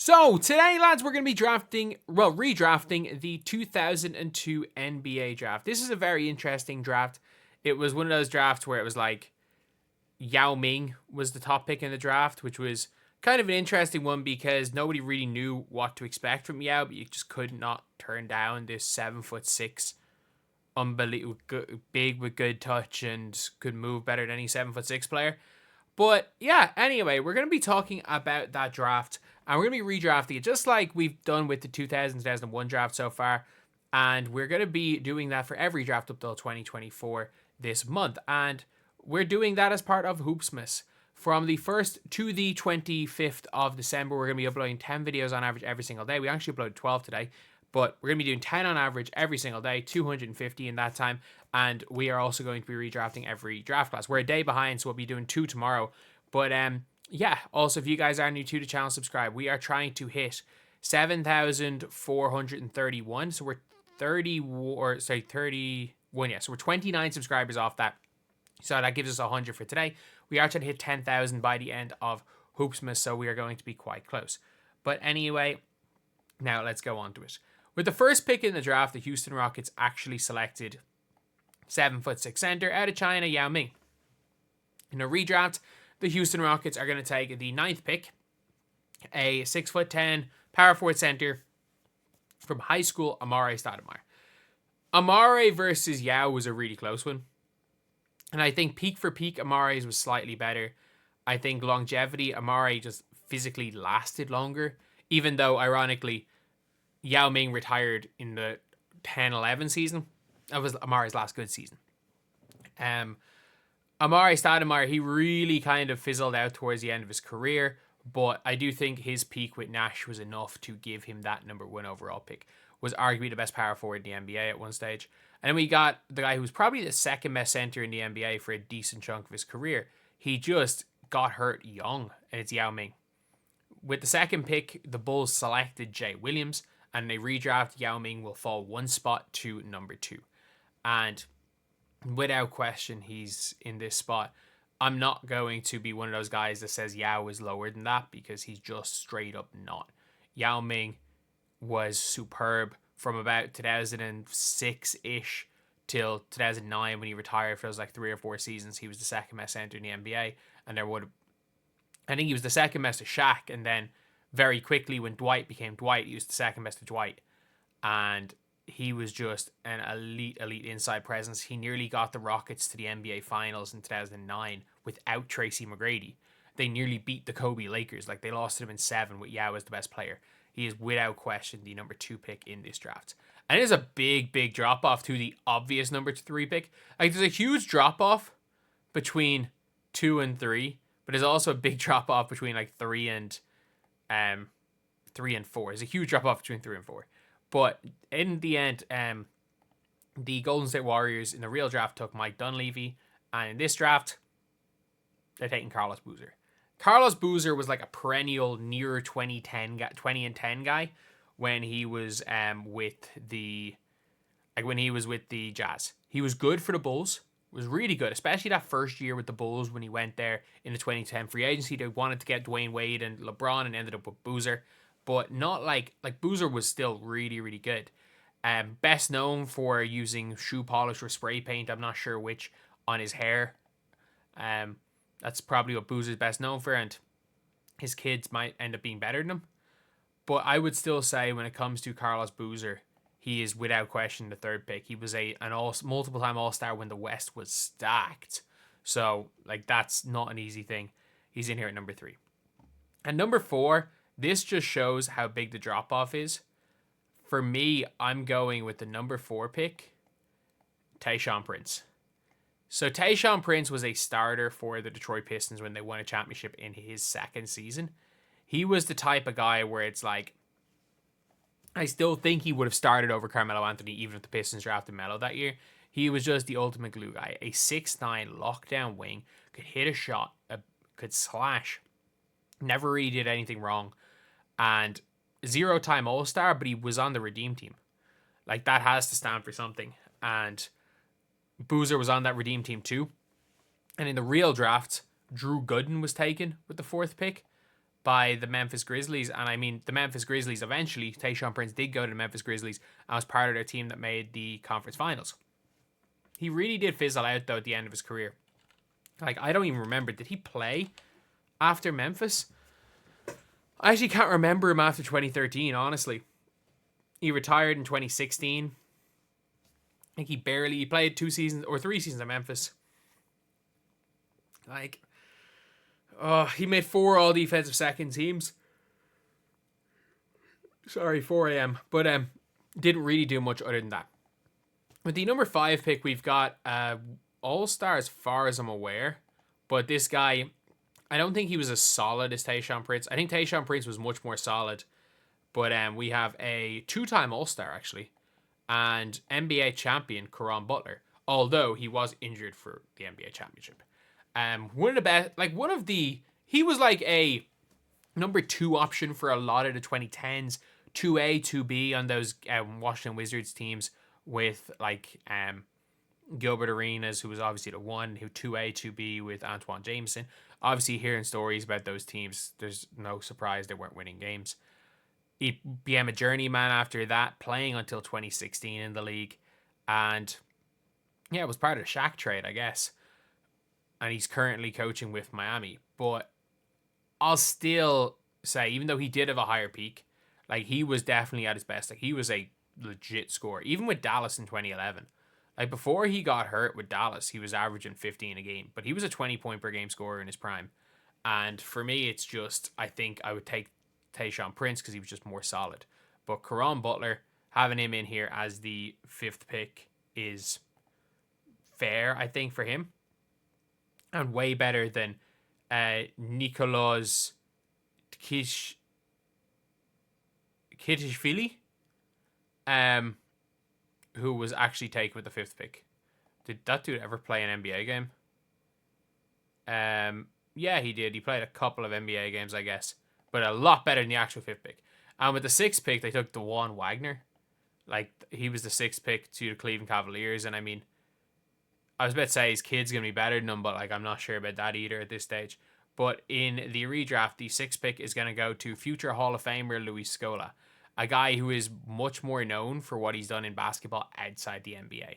So today, lads, we're going to be redrafting the 2002 NBA draft. This is a very interesting draft. It was one of those drafts where it was like Yao Ming was the top pick in the draft, which was kind of an interesting one because nobody really knew what to expect from Yao, but you just could not turn down this 7'6", unbelievable, big with good touch and could move better than any 7'6" player. But yeah, anyway, we're going to be talking about that draft, and we're going to be redrafting it just like we've done with the 2001 draft so far. And we're going to be doing that for every draft up till 2024 this month. And we're doing that as part of Hoopsmas. From the 1st to the 25th of December, we're going to be uploading 10 videos on average every single day. We actually uploaded 12 today, but we're going to be doing 10 on average every single day, 250 in that time. And we are also going to be redrafting every draft class. We're a day behind, so we'll be doing 2 tomorrow. But yeah, also if you guys are new to the channel, subscribe. We are trying to hit 7,431. So we're 31, yeah. So we're 29 subscribers off that. So that gives us 100 for today. We are trying to hit 10,000 by the end of Hoopsmas, so we are going to be quite close. But anyway, now let's go on to it. With the first pick in the draft, the Houston Rockets actually selected 7'6" center out of China, Yao Ming. In a redraft, the Houston Rockets are going to take the 9th pick, a 6'10" power forward center from high school, Amare Stoudemire. Amare versus Yao was a really close one. And I think peak for peak, Amare's was slightly better. I think longevity, Amare just physically lasted longer. Even though, ironically, Yao Ming retired in the 10-11 season. That was Amare's last good season. Amare Stoudemire, he really kind of fizzled out towards the end of his career. But I do think his peak with Nash was enough to give him that number 1 overall pick. Was arguably the best power forward in the NBA at one stage. And then we got the guy who was probably the second best center in the NBA for a decent chunk of his career. He just got hurt young, and it's Yao Ming. With the second pick, the Bulls selected Jay Williams, and they redraft. Yao Ming will fall 1 spot to number 2. And without question, he's in this spot. I'm not going to be one of those guys that says Yao is lower than that because he's just straight up not. Yao Ming was superb from about 2006-ish till 2009 when he retired for those like 3 or 4 seasons. He was the second best center in the NBA, and I think he was the second best to Shaq, and then very quickly when Dwight became Dwight, he was the second best to Dwight, and he was just an elite inside presence. He nearly got the Rockets to the NBA Finals in 2009 without Tracy McGrady. They nearly beat the Kobe Lakers. Like, they lost to them in 7 with Yao as the best player. He is without question the number 2 pick in this draft. And it is a big drop-off to the obvious number 3 pick. Like, there's a huge drop-off between 2 and 3, but there's also a big drop-off between like 3 and 4. There's a huge drop-off between 3 and 4. But in the end, the Golden State Warriors in the real draft took Mike Dunleavy, and in this draft, they're taking Carlos Boozer. Carlos Boozer was like a perennial near 20 and 10 guy when he was with the Jazz. He was good for the Bulls. Was really good, especially that first year with the Bulls when he went there in the 2010 free agency. They wanted to get Dwayne Wade and LeBron and ended up with Boozer, but not like Boozer was still really good. Best known for using shoe polish or spray paint, I'm not sure which, on his hair. That's probably what Boozer's best known for, and his kids might end up being better than him. But I would still say when it comes to Carlos Boozer, he is without question the 3rd pick. He was an multiple-time All-Star when the West was stacked. So, like, that's not an easy thing. He's in here at number 3. And number 4, this just shows how big the drop-off is. For me, I'm going with the number 4 pick, Tayshaun Prince. So Tayshaun Prince was a starter for the Detroit Pistons when they won a championship in his 2nd season. He was the type of guy where it's like, I still think he would have started over Carmelo Anthony even if the Pistons drafted Melo that year. He was just the ultimate glue guy. A 6'9" lockdown wing, could hit a shot, could slash, never really did anything wrong. And 0-time All-Star, but he was on the Redeem team. Like, that has to stand for something. And Boozer was on that Redeem team too. And in the real draft, Drew Gooden was taken with the 4th pick. by the Memphis Grizzlies. And I mean, the Memphis Grizzlies eventually, Tayshaun Prince did go to the Memphis Grizzlies and was part of their team that made the conference finals. He really did fizzle out, though, at the end of his career. Like, I don't even remember. Did he play after Memphis? I actually can't remember him after 2013, honestly. He retired in 2016. I think he played 2 seasons or 3 seasons at Memphis. Like, he made 4 all defensive second teams. Sorry, 4 a.m. But didn't really do much other than that. With the number 5 pick, we've got all-star as far as I'm aware. But this guy, I don't think he was as solid as Tayshaun Prince. I think Tayshaun Prince was much more solid. But we have a 2-time all-star, actually. And NBA champion, Caron Butler. Although he was injured for the NBA championship. One of the best, he was like a number 2 option for a lot of the 2010s. 2A, 2B on those Washington Wizards teams with like Gilbert Arenas, who was obviously the 1, who 2A, 2B with Antoine Jameson. Obviously, hearing stories about those teams, there's no surprise they weren't winning games. He became a journeyman after that, playing until 2016 in the league. And yeah, it was part of the Shaq trade, I guess. And he's currently coaching with Miami. But I'll still say, even though he did have a higher peak, like, he was definitely at his best. Like, he was a legit scorer. Even with Dallas in 2011. Like, before he got hurt with Dallas, he was averaging 15 a game. But he was a 20-point-per-game scorer in his prime. And for me, it's just, I think I would take Tayshaun Prince because he was just more solid. But Caron Butler, having him in here as the 5th pick is fair, I think, for him. And way better than Nicolas Kitishvili, who was actually taken with the 5th pick. Did that dude ever play an NBA game? Yeah, he did. He played a couple of NBA games, I guess. But a lot better than the actual 5th pick. And with the 6th pick, they took DeJuan Wagner. Like, he was the 6th pick to the Cleveland Cavaliers. And I mean, I was about to say his kid's going to be better than him, but like, I'm not sure about that either at this stage. But in the redraft, the 6th pick is going to go to future Hall of Famer Luis Scola, a guy who is much more known for what he's done in basketball outside the NBA.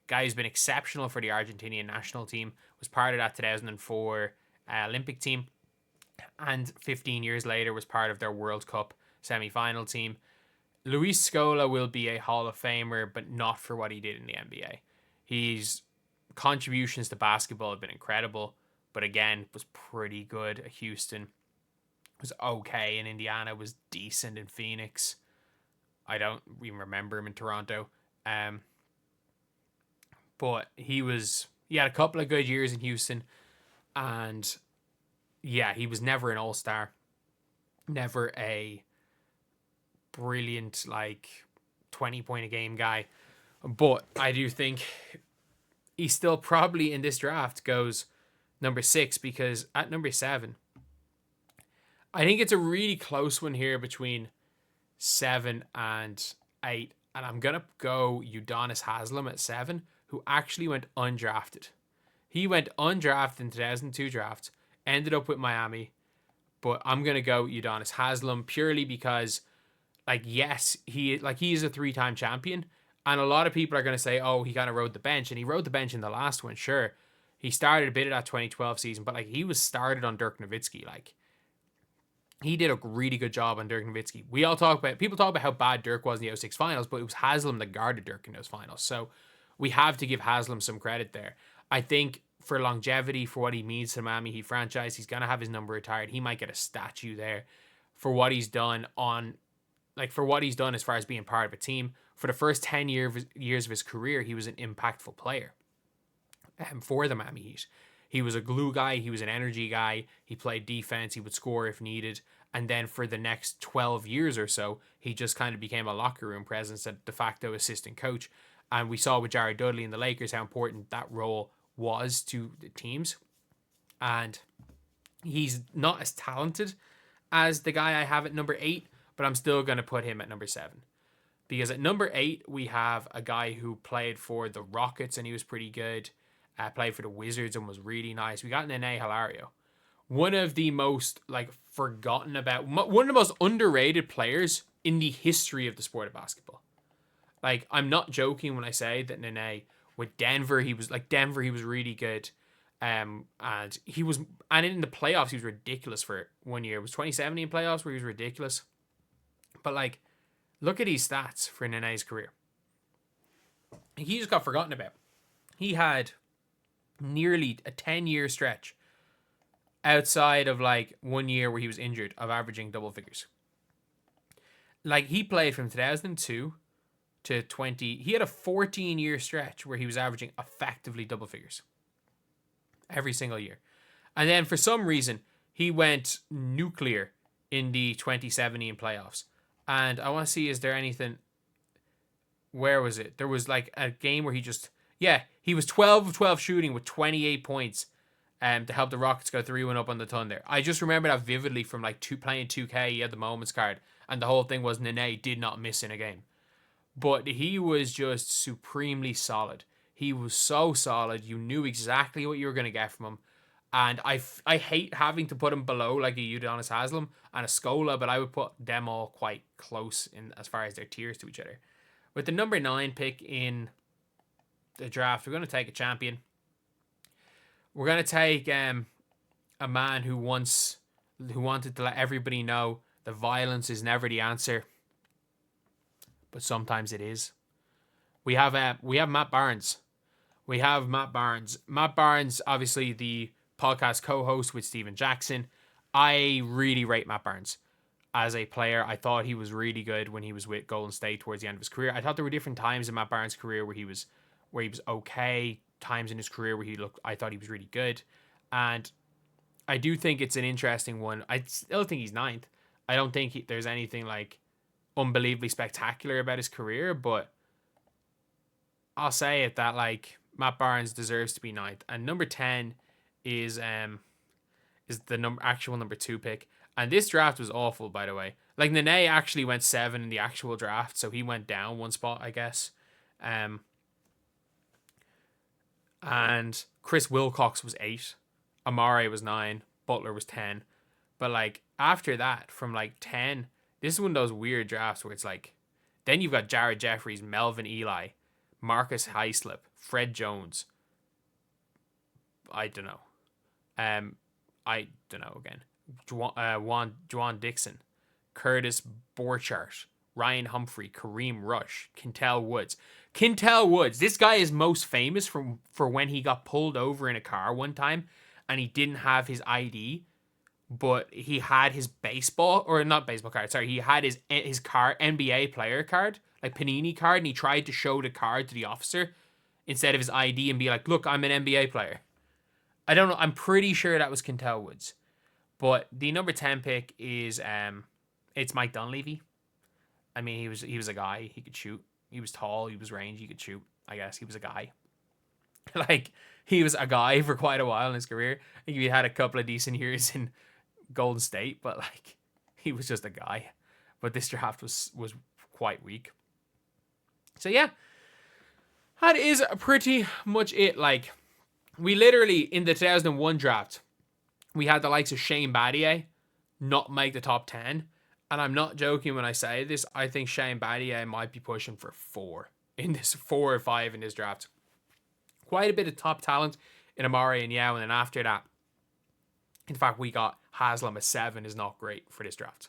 Guy who's been exceptional for the Argentinian national team, was part of that 2004 Olympic team, and 15 years later was part of their World Cup semi-final team. Luis Scola will be a Hall of Famer, but not for what he did in the NBA. His contributions to basketball have been incredible, but again, was pretty good at Houston. Was okay in Indiana, was decent in Phoenix. I don't even remember him in Toronto. But he had a couple of good years in Houston, and yeah, he was never an all-star. Never a brilliant, like, 20-point-a-game guy. But I do think he still probably in this draft goes number 6, because at number 7, I think it's a really close one here between 7 and 8. And I'm going to go Udonis Haslem at 7, who actually went undrafted. He went undrafted in 2002 draft, ended up with Miami. But I'm going to go Udonis Haslem purely because, like, yes, he is a 3-time champion. And a lot of people are going to say, oh, he kind of rode the bench. And he rode the bench in the last one, sure. He started a bit of that 2012 season, but, like, he was started on Dirk Nowitzki. Like, he did a really good job on Dirk Nowitzki. People talk about how bad Dirk was in the 06 finals, but it was Haslem that guarded Dirk in those finals. So we have to give Haslem some credit there. I think for longevity, for what he means to the Miami Heat franchise, he's going to have his number retired. He might get a statue there for what he's done as far as being part of a team. For the first 10 years of his career, he was an impactful player for the Miami Heat. He was a glue guy. He was an energy guy. He played defense. He would score if needed. And then for the next 12 years or so, he just kind of became a locker room presence, a de facto assistant coach. And we saw with Jared Dudley and the Lakers how important that role was to the teams. And he's not as talented as the guy I have at number 8, but I'm still going to put him at number 7. Because at number 8, we have a guy who played for the Rockets and he was pretty good. Played for the Wizards and was really nice. We got Nene Hilario. one of the most like forgotten about, one of the most underrated players in the history of the sport of basketball. Like, I'm not joking when I say that Nene with Denver, he was really good. And he was, and in the playoffs, he was ridiculous for 1 year. It was 2017 playoffs where he was ridiculous. But like, look at these stats for Nene's career. He just got forgotten about. He had nearly a 10-year stretch outside of like 1 year where he was injured of averaging double figures. Like, he played from 2002 to 20. He had a 14-year stretch where he was averaging effectively double figures every single year. And then for some reason, he went nuclear in the 2017 playoffs. And I want to see, is there anything... Where was it? There was like a game where he just... Yeah, he was 12 of 12 shooting with 28 points to help the Rockets go 3-1 up on the Thunder. I just remember that vividly from like playing 2K. He had the moments card. And the whole thing was Nene did not miss in a game. But he was just supremely solid. He was so solid. You knew exactly what you were going to get from him. And I hate having to put him below like a Udonis Haslem and a Scola, but I would put them all quite close in as far as their tiers to each other. With the number 9 pick in the draft, we're going to take a champion. We're going to take a man who wanted to let everybody know that violence is never the answer, but sometimes it is. We have Matt Barnes. Matt Barnes, obviously the podcast co-host with Steven Jackson. I really rate Matt Barnes as a player. I thought he was really good when he was with Golden State towards the end of his career. I thought there were different times in Matt Barnes' career where he was okay, times in his career where I thought he was really good. And I do think it's an interesting one. I still think he's 9th. I don't think there's anything like unbelievably spectacular about his career, but I'll say it that like Matt Barnes deserves to be 9th. And number 10 is the actual number 2 pick. And this draft was awful, by the way. Like, Nene actually went 7 in the actual draft, so he went down one spot, I guess. And Chris Wilcox was 8. Amare was 9. Butler was 10. But like after that, from like 10, this is one of those weird drafts where it's like, then you've got Jared Jeffries, Melvin Ely, Marcus Hyslop, Fred Jones. I don't know. I don't know again. Juwan Dixon, Curtis Borchardt, Ryan Humphrey, Kareem Rush, Quintel Woods. Quintel Woods, this guy is most famous for when he got pulled over in a car one time and he didn't have his ID, but he had his he had his car NBA player card, like Panini card, and he tried to show the card to the officer instead of his ID and be like, look, I'm an NBA player. I don't know. I'm pretty sure that was Quintel Woods. But the number 10 pick is it's Mike Dunleavy. I mean, he was a guy. He could shoot. He was tall. He was rangy. He could shoot. I guess he was a guy. Like, he was a guy for quite a while in his career. I think he had a couple of decent years in Golden State, but like, he was just a guy. But this draft was quite weak. So yeah, that is pretty much it. Like, we literally, in the 2001 draft, we had the likes of Shane Battier not make the top 10. And I'm not joking when I say this. I think Shane Battier might be pushing for 4 or 5 in this draft. Quite a bit of top talent in Amare and Yao. And then after that, in fact, we got Haslam at 7 is not great for this draft.